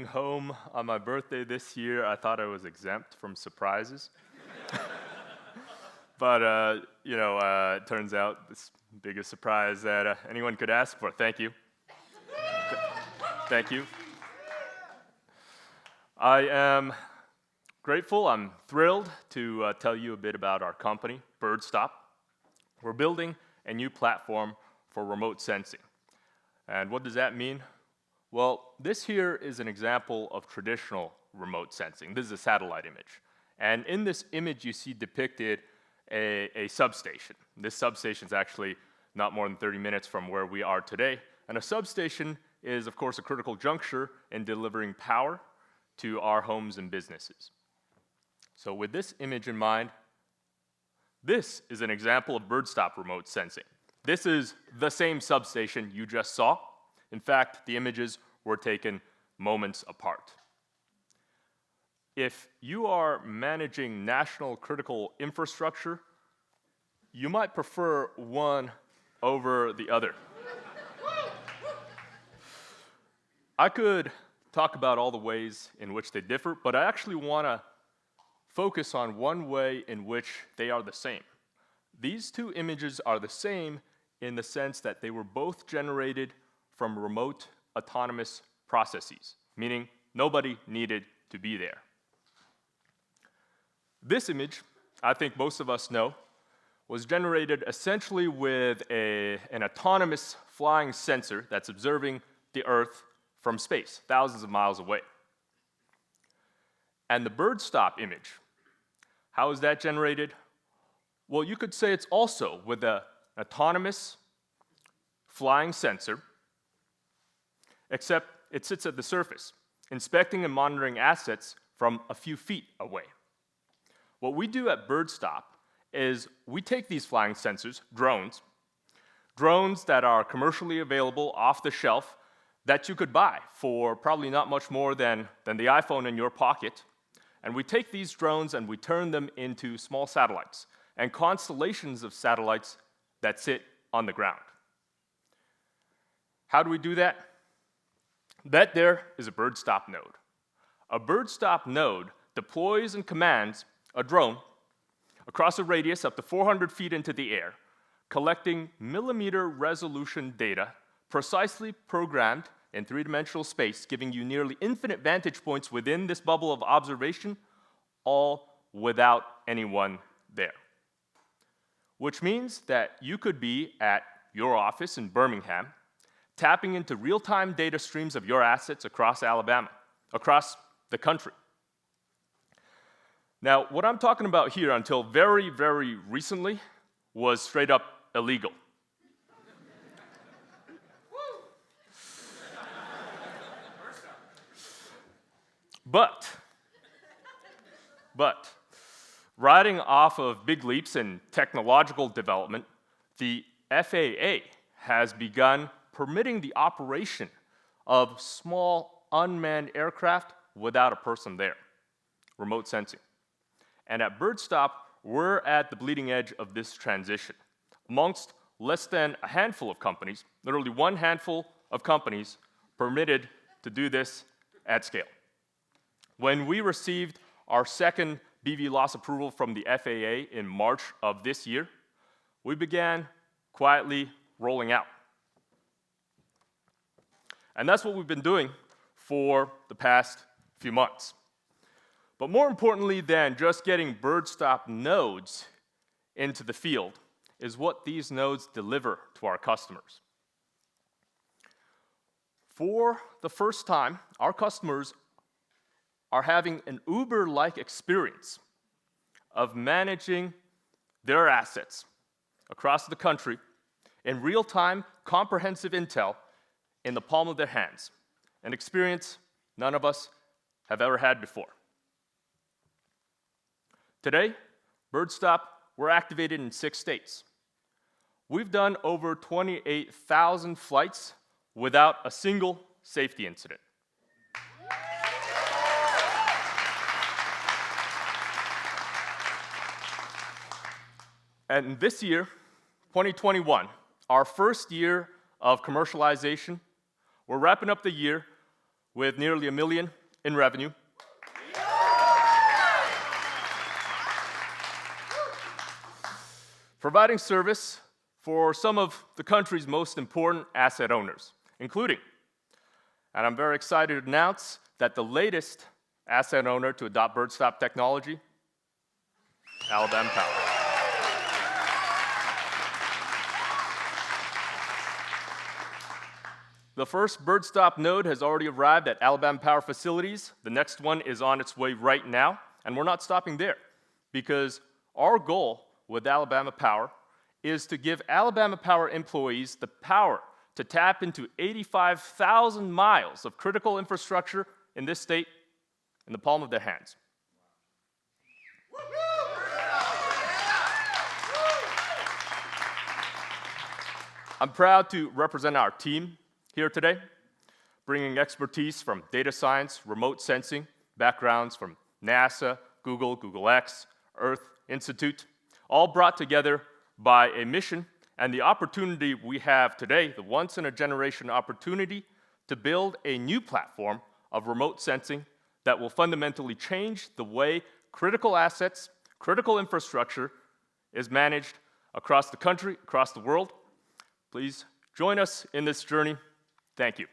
home on my birthday this year, I thought I was exempt from surprises. But, it turns out this biggest surprise that anyone could ask for. Thank you. Thank you. I am grateful, I'm thrilled to tell you a bit about our company, Birdstop. We're building a new platform for remote sensing. And what does that mean? Well, this here is an example of traditional remote sensing. This is a satellite image. And in this image, you see depicted a substation. This substation is actually not more than 30 minutes from where we are today. And a substation is, of course, a critical juncture in delivering power to our homes and businesses. So with this image in mind, this is an example of Birdstop remote sensing. This is the same substation you just saw. In fact, the images were taken moments apart. If you are managing national critical infrastructure, you might prefer one over the other. I could talk about all the ways in which they differ, but I actually want to focus on one way in which they are the same. These two images are the same in the sense that they were both generated from remote autonomous processes, meaning nobody needed to be there. This image, I think most of us know, was generated essentially with an autonomous flying sensor that's observing the Earth from space, thousands of miles away. And the Birdstop image, how is that generated? Well, you could say it's also with an autonomous flying sensor, except it sits at the surface, inspecting and monitoring assets from a few feet away. What we do at Birdstop is we take these flying sensors, drones that are commercially available off the shelf that you could buy for probably not much more than the iPhone in your pocket, and we take these drones and we turn them into small satellites and constellations of satellites that sit on the ground. How do we do that? That there is a Birdstop node. A Birdstop node deploys and commands a drone across a radius up to 400 feet into the air, collecting millimeter resolution data precisely programmed in three-dimensional space, giving you nearly infinite vantage points within this bubble of observation, all without anyone there. Which means that you could be at your office in Birmingham, tapping into real-time data streams of your assets across Alabama, across the country. Now, what I'm talking about here until very, very recently was straight up illegal. But, riding off of big leaps in technological development, the FAA has begun permitting the operation of small unmanned aircraft without a person there, remote sensing. And at Birdstop, we're at the bleeding edge of this transition. Amongst less than a handful of companies, literally one handful of companies permitted to do this at scale. When we received our second BV loss approval from the FAA in March of this year, we began quietly rolling out. And that's what we've been doing for the past few months. But more importantly than just getting Birdstop nodes into the field is what these nodes deliver to our customers. For the first time, our customers are having an Uber-like experience of managing their assets across the country in real-time, comprehensive intel in the palm of their hands, an experience none of us have ever had before. Today, Birdstop, we're activated in 6 states. We've done over 28,000 flights without a single safety incident. And this year, 2021, our first year of commercialization, we're wrapping up the year with nearly 1 million in revenue. Providing service for some of the country's most important asset owners, including, and I'm very excited to announce that the latest asset owner to adopt Birdstop technology, Alabama Power. The first Birdstop node has already arrived at Alabama Power facilities. The next one is on its way right now, and we're not stopping there, because our goal with Alabama Power is to give Alabama Power employees the power to tap into 85,000 miles of critical infrastructure in this state in the palm of their hands. I'm proud to represent our team here today, bringing expertise from data science, remote sensing, backgrounds from NASA, Google, Google X, Earth Institute, all brought together by a mission and the opportunity we have today, the once-in-a-generation opportunity to build a new platform of remote sensing that will fundamentally change the way critical assets, critical infrastructure is managed across the country, across the world. Please join us in this journey. Thank you.